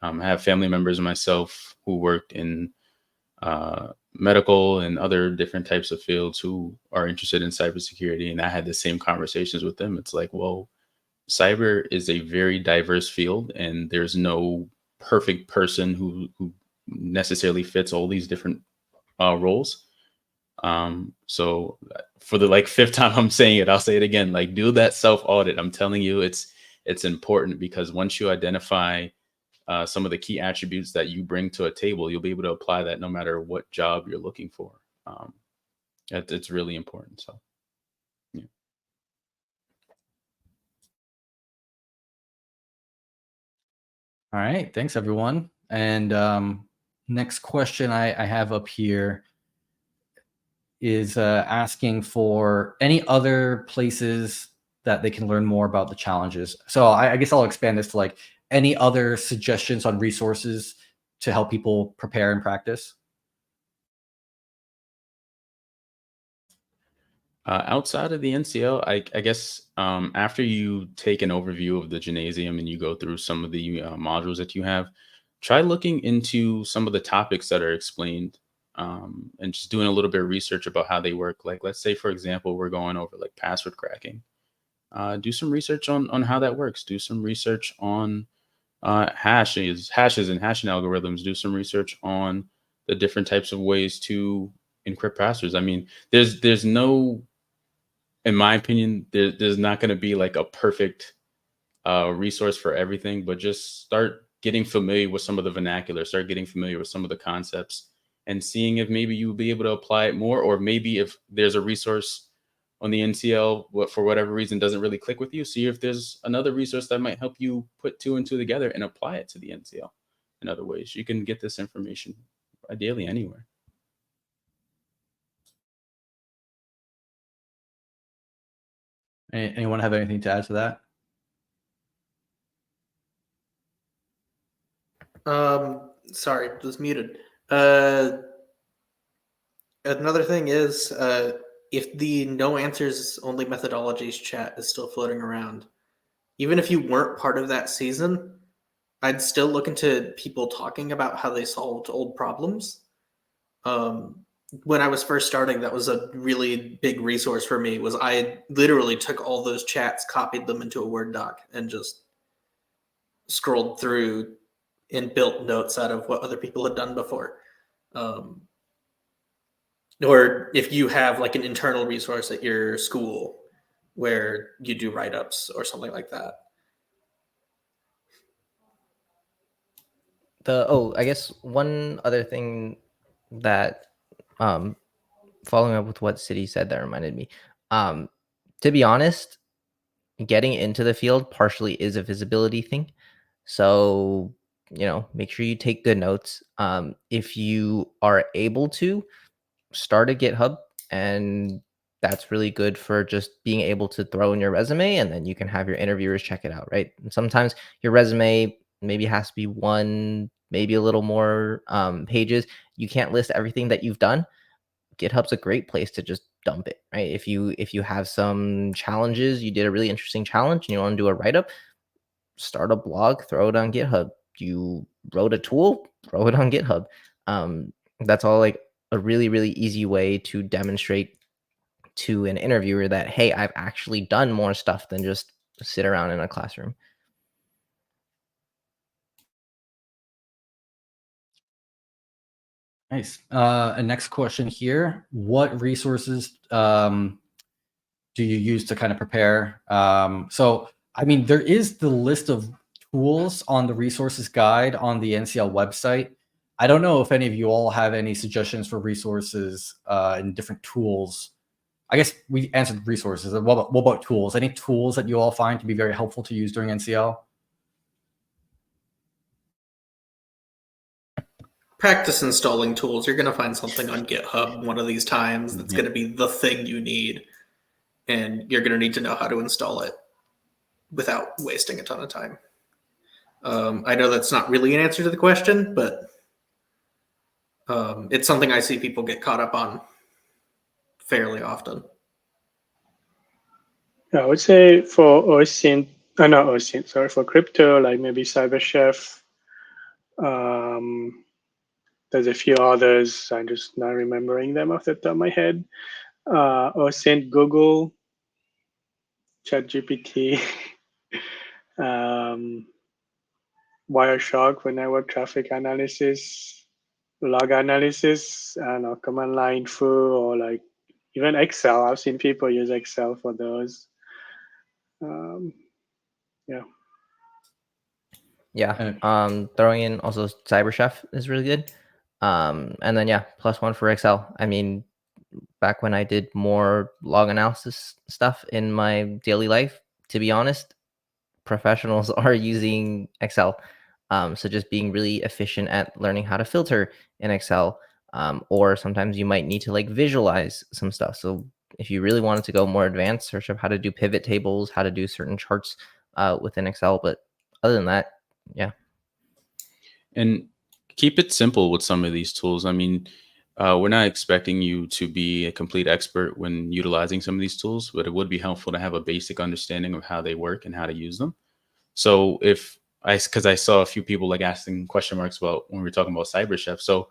I have family members myself who worked in medical and other different types of fields who are interested in cybersecurity. And I had the same conversations with them. It's like, well, cyber is a very diverse field, and there's no perfect person who necessarily fits all these different roles. So for the like fifth time I'm saying it, I'll say it again. Like, do that self audit. I'm telling you, it's important, because once you identify some of the key attributes that you bring to a table, you'll be able to apply that no matter what job you're looking for. It's really important. So, yeah. All right. Thanks, everyone. And next question I have up here is asking for any other places that they can learn more about the challenges. So I guess I'll expand this to like any other suggestions on resources to help people prepare and practice. Outside of the NCL, I guess after you take an overview of the gymnasium and you go through some of the modules that you have, try looking into some of the topics that are explained, and just doing a little bit of research about how they work. Like, let's say, for example, we're going over like password cracking. Do some research on how that works. Do some research on hashes and hashing algorithms. Do some research on the different types of ways to encrypt passwords. I mean, there's no, in my opinion, there's not going to be like a perfect resource for everything, but just start getting familiar with some of the vernacular, start getting familiar with some of the concepts, and seeing if maybe you'll be able to apply it more, or maybe if there's a resource on the NCL, for whatever reason doesn't really click with you, see if there's another resource that might help you put 2 and 2 together and apply it to the NCL in other ways. You can get this information ideally anywhere. Anyone have anything to add to that? Sorry, was muted. Another thing is, if the no answers only methodologies chat is still floating around, even if you weren't part of that season, I'd still look into people talking about how they solved old problems. When I was first starting, that was a really big resource for me. Was I literally took all those chats, copied them into a Word doc, and just scrolled through and built notes out of what other people had done before. Or if you have like an internal resource at your school where you do write-ups or something like that. I guess one other thing that following up with what City said that reminded me. To be honest, getting into the field partially is a visibility thing. So, make sure you take good notes. If you are able to, start a GitHub, and that's really good for just being able to throw in your resume, and then you can have your interviewers check it out, right? And sometimes your resume maybe has to be one, maybe a little more pages. You can't list everything that you've done. GitHub's a great place to just dump it, right? If you have some challenges, you did a really interesting challenge and you want to do a write-up, start a blog, throw it on GitHub. You wrote a tool, throw it on GitHub. That's all like a really, really easy way to demonstrate to an interviewer that, hey, I've actually done more stuff than just sit around in a classroom. Nice. And next question here: what resources do you use to kind of prepare? So, I mean, there is the list of tools on the resources guide on the NCL website. I don't know if any of you all have any suggestions for resources and different tools. I guess we answered resources. What about tools? Any tools that you all find to be very helpful to use during NCL? Practice installing tools. You're going to find something on GitHub one of these times that's going to be the thing you need. And you're going to need to know how to install it without wasting a ton of time. I know that's not really an answer to the question, but it's something I see people get caught up on fairly often. I would say for OSINT, not OSINT, sorry, for crypto, like maybe CyberChef. There's a few others. I'm just not remembering them off the top of my head. OSINT, Google, ChatGPT, Wireshark for network traffic analysis, log analysis, and command line foo, or like even Excel. I've seen people use Excel for those. Yeah. Yeah. Throwing in also CyberChef is really good. And then +1 for Excel. I mean, back when I did more log analysis stuff in my daily life, to be honest, professionals are using Excel. So just being really efficient at learning how to filter in Excel, or sometimes you might need to like visualize some stuff. So if you really wanted to go more advanced, search up how to do pivot tables, how to do certain charts within Excel. But other than that, yeah. And keep it simple with some of these tools. I mean, we're not expecting you to be a complete expert when utilizing some of these tools, but it would be helpful to have a basic understanding of how they work and how to use them. So because I saw a few people like asking question marks about when we were talking about CyberChef. So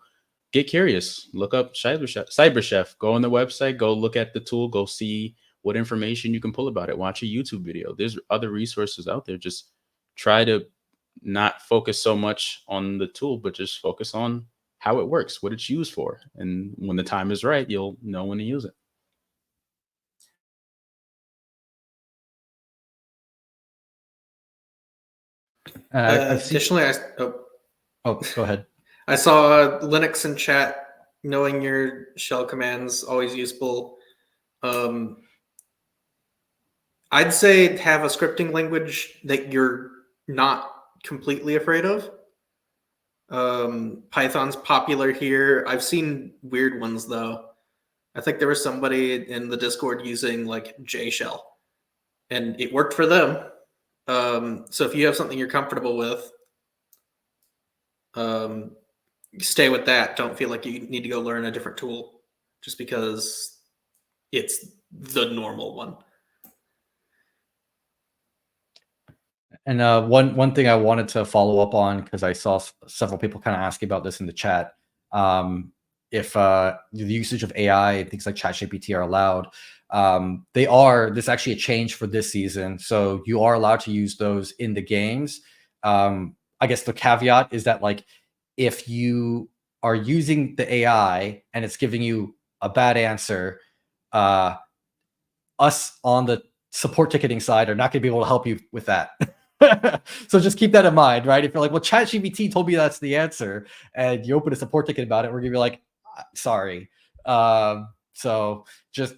get curious, look up CyberChef, go on the website, go look at the tool, go see what information you can pull about it, watch a YouTube video. There's other resources out there. Just try to not focus so much on the tool, but just focus on how it works, what it's used for. And when the time is right, you'll know when to use it. Additionally, go ahead. I saw Linux in chat. Knowing your shell commands always useful. I'd say have a scripting language that you're not completely afraid of. Python's popular here. I've seen weird ones though. I think there was somebody in the Discord using like J shell, and it worked for them. So if you have something you're comfortable with, stay with that. Don't feel like you need to go learn a different tool just because it's the normal one. And one thing I wanted to follow up on, because I saw several people kind of asking about this in the chat, if the usage of AI and things like ChatGPT are allowed. They are. This is actually a change for this season, so you are allowed to use those in the games. I guess the caveat is that, like, if you are using the AI and it's giving you a bad answer, us on the support ticketing side are not going to be able to help you with that. So just keep that in mind, right? If you're like, well, ChatGPT told me that's the answer, and you open a support ticket about it, we're going to be like, sorry. So just,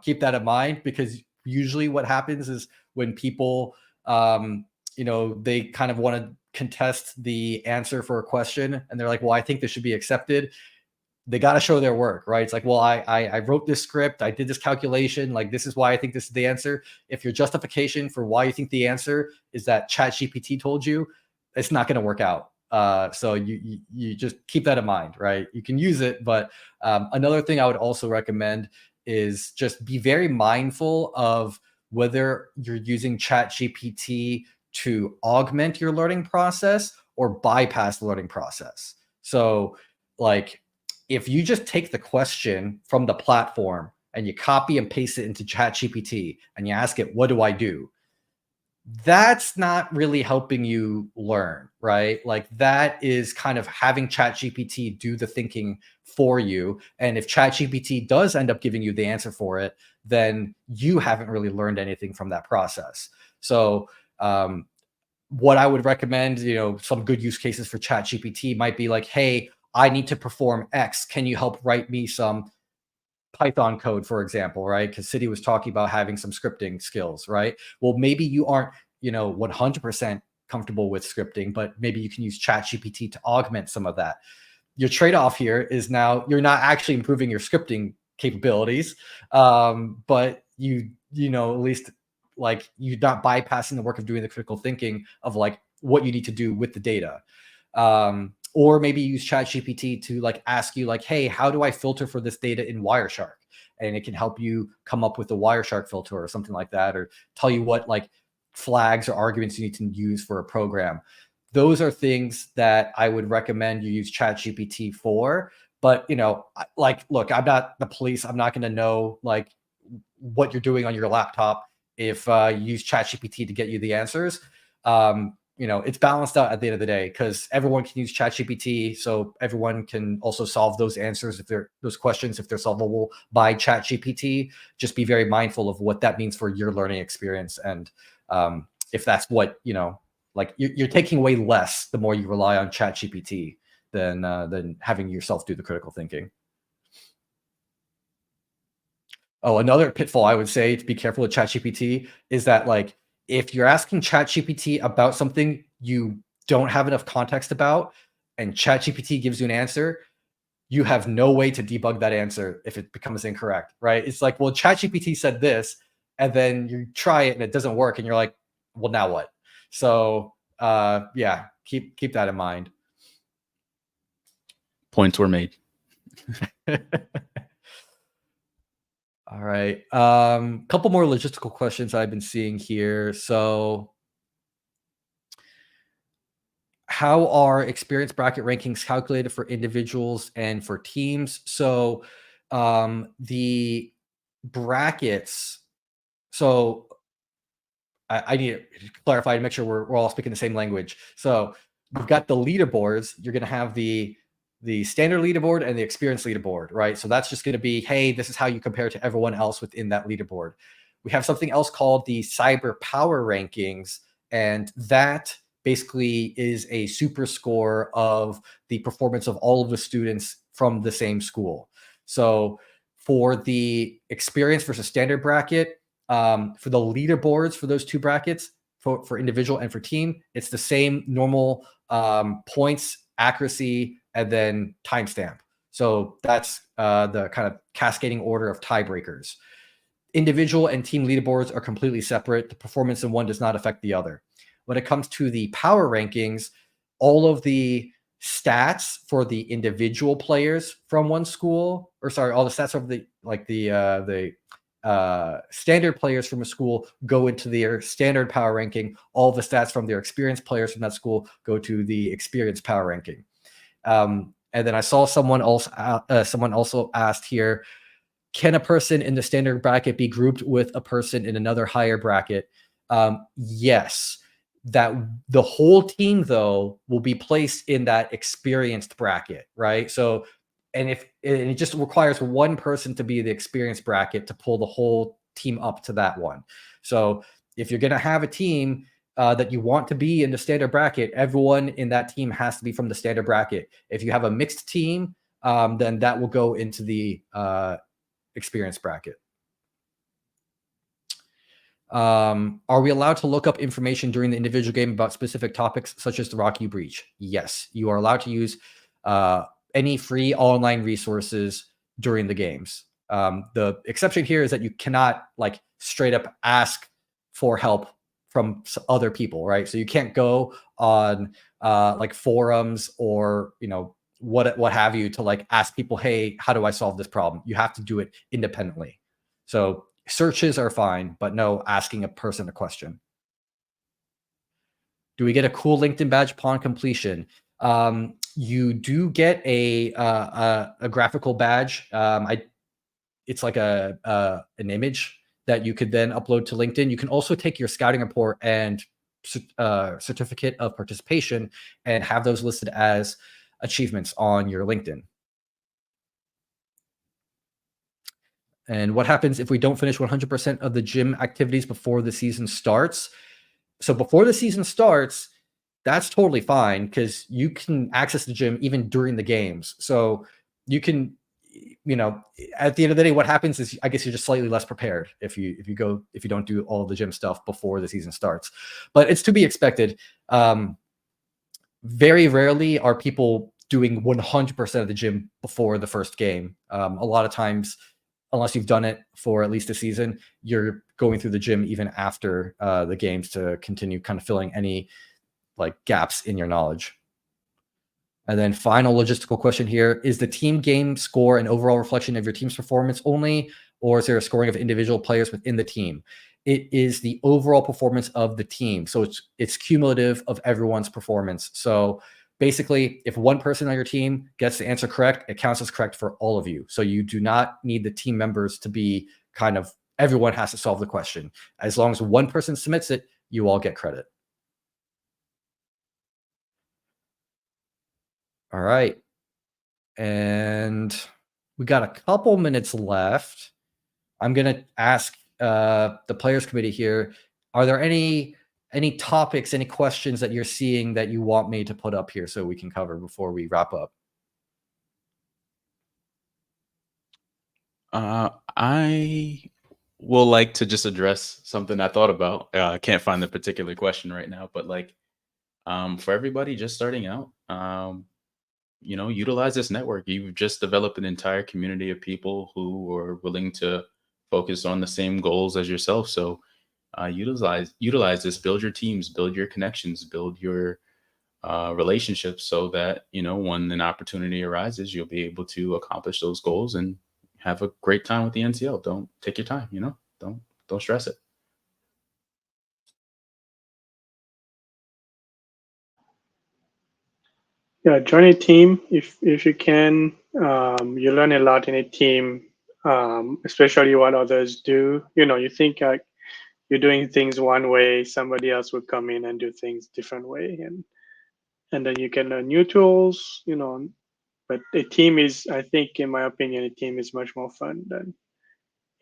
keep that in mind, because usually what happens is when people, they kind of want to contest the answer for a question, and they're like, well, I think this should be accepted. They got to show their work, right? It's like, well, I wrote this script, I did this calculation, like, this is why I think this is the answer. If your justification for why you think the answer is that ChatGPT told you, it's not going to work out. So you just keep that in mind, right? You can use it, but another thing I would also recommend is just be very mindful of whether you're using ChatGPT to augment your learning process or bypass the learning process. So, like, if you just take the question from the platform and you copy and paste it into ChatGPT and you ask it, what do I do? That's not really helping you learn, right? Like, that is kind of having ChatGPT do the thinking for you. And if ChatGPT does end up giving you the answer for it, then you haven't really learned anything from that process. So, what I would recommend, some good use cases for ChatGPT might be like, hey, I need to perform X. Can you help write me some Python code, for example, right? Because City was talking about having some scripting skills, right? Well, maybe you aren't, 100% comfortable with scripting, but maybe you can use ChatGPT to augment some of that. Your trade-off here is now you're not actually improving your scripting capabilities, but at least, like, you're not bypassing the work of doing the critical thinking of, like, what you need to do with the data. Or maybe use ChatGPT to, like, ask you, like, hey, how do I filter for this data in Wireshark? And it can help you come up with a Wireshark filter or something like that, or tell you what, like, flags or arguments you need to use for a program. Those are things that I would recommend you use ChatGPT for. But, look, I'm not the police. I'm not going to know, like, what you're doing on your laptop if you use ChatGPT to get you the answers. It's balanced out at the end of the day, because everyone can use ChatGPT, so everyone can also solve those answers those questions if they're solvable by ChatGPT. Just be very mindful of what that means for your learning experience, and if that's what like, you're taking away less the more you rely on ChatGPT than having yourself do the critical thinking. Oh, another pitfall I would say to be careful with ChatGPT is that, like, if you're asking ChatGPT about something you don't have enough context about, and ChatGPT gives you an answer, you have no way to debug that answer if it becomes incorrect, right? It's like, well, ChatGPT said this, and then you try it and it doesn't work, and you're like, well, now what? So, yeah, keep that in mind. Points were made. All right. Couple more logistical questions I've been seeing here. So, how are experience bracket rankings calculated for individuals and for teams? So, the brackets. So, I need to clarify to make sure we're all speaking the same language. So, we've got the leaderboards. You're going to have the standard leaderboard and the experience leaderboard, right? So that's just going to be, hey, this is how you compare to everyone else within that leaderboard. We have something else called the cyber power rankings, and that basically is a super score of the performance of all of the students from the same school. So for the experience versus standard bracket, For the leaderboards for those two brackets, for individual and for team, it's the same normal points, accuracy, and then timestamp. So that's the kind of cascading order of tiebreakers. Individual and team leaderboards are completely separate. The performance in one does not affect the other. When it comes to the power rankings, all of the stats for the individual players from one school, or sorry, all the stats of the standard players from a school go into their standard power ranking. All the stats from their experienced players from that school go to the experienced power ranking. And then I saw someone also asked here, can a person in the standard bracket be grouped with a person in another higher bracket? Yes. That the whole team, though, will be placed in that experienced bracket, right? So, and it just requires one person to be the experienced bracket to pull the whole team up to that one. So, if you're going to have a team that you want to be in the standard bracket, everyone in that team has to be from the standard bracket. If you have a mixed team, then that will go into the experience bracket. Are we allowed to look up information during the individual game about specific topics such as the Rocky Breach? Yes, you are allowed to use any free online resources during the games. The exception here is that you cannot like straight up ask for help from other people, right? So you can't go on like forums or what have you to like ask people, hey, how do I solve this problem? You have to do it independently. So searches are fine, but no asking a person a question. Do we get a cool LinkedIn badge upon completion? You do get a graphical badge. It's like an image that you could then upload to LinkedIn. You can also take your scouting report and certificate of participation and have those listed as achievements on your LinkedIn. And what happens if we don't finish 100% of the gym activities before the season starts? So before the season starts, that's totally fine because you can access the gym even during the games. So you can, at the end of the day, what happens is I guess you're just slightly less prepared if you don't do all of the gym stuff before the season starts. But it's to be expected. Very rarely are people doing 100% of the gym before the first game. A lot of times, unless you've done it for at least a season, you're going through the gym even after the games to continue kind of filling any like gaps in your knowledge. And then final logistical question here, is the team game score an overall reflection of your team's performance only, or is there a scoring of individual players within the team? It is the overall performance of the team. So it's cumulative of everyone's performance. So basically, if one person on your team gets the answer correct, it counts as correct for all of you. So you do not need the team members to be kind of, everyone has to solve the question. As long as one person submits it, you all get credit. All right. And we got a couple minutes left. I'm going to ask the players committee here, are there any topics, any questions that you're seeing that you want me to put up here so we can cover before we wrap up? I will like to just address something I thought about. I can't find the particular question right now, but like for everybody just starting out, utilize this network. You've just developed an entire community of people who are willing to focus on the same goals as yourself. So utilize this, build your teams, build your connections, build your relationships so that, when an opportunity arises, you'll be able to accomplish those goals and have a great time with the NCL. Don't take your time, don't stress it. Yeah, join a team if you can. You learn a lot in a team, especially what others do. You think you're doing things one way, somebody else would come in and do things different way, and then you can learn new tools. But a team is, I think, in my opinion, a team is much more fun than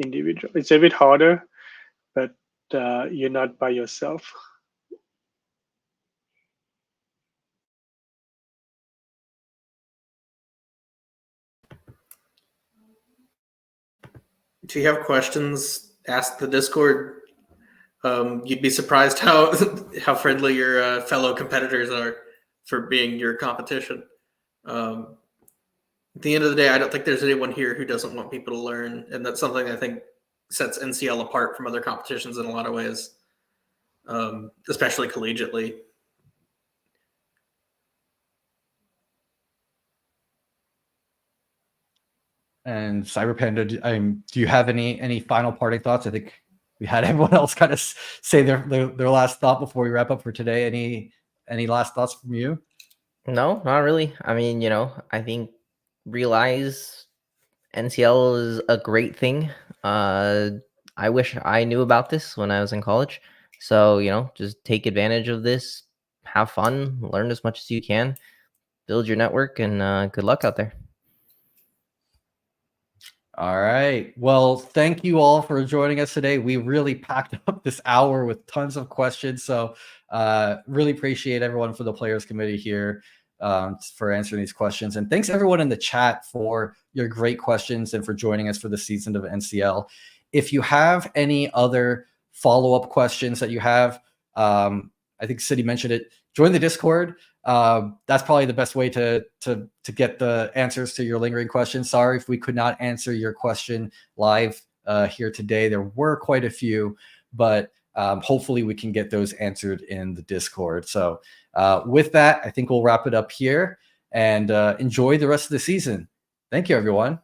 individual. It's a bit harder, but you're not by yourself. Do you have questions, ask the Discord. You'd be surprised how friendly your fellow competitors are for being your competition. At the end of the day, I don't think there's anyone here who doesn't want people to learn, and that's something I think sets NCL apart from other competitions in a lot of ways, especially collegiately. And Cyberpanda, do you have any final parting thoughts? I think we had everyone else kind of say their last thought before we wrap up for today. Any last thoughts from you? No, not really. I mean, I think realize NCL is a great thing. I wish I knew about this when I was in college. So, just take advantage of this, have fun, learn as much as you can, build your network, and good luck out there. All right. Well, thank you all for joining us today. We really packed up this hour with tons of questions. So really appreciate everyone for the Players Committee here for answering these questions. And thanks everyone in the chat for your great questions and for joining us for the season of NCL. If you have any other follow-up questions that you have, I think City mentioned it, join the Discord. That's probably the best way to get the answers to your lingering questions. Sorry if we could not answer your question live here today. There were quite a few, but hopefully we can get those answered in the Discord. So with that, I think we'll wrap it up here and enjoy the rest of the season. Thank you, everyone.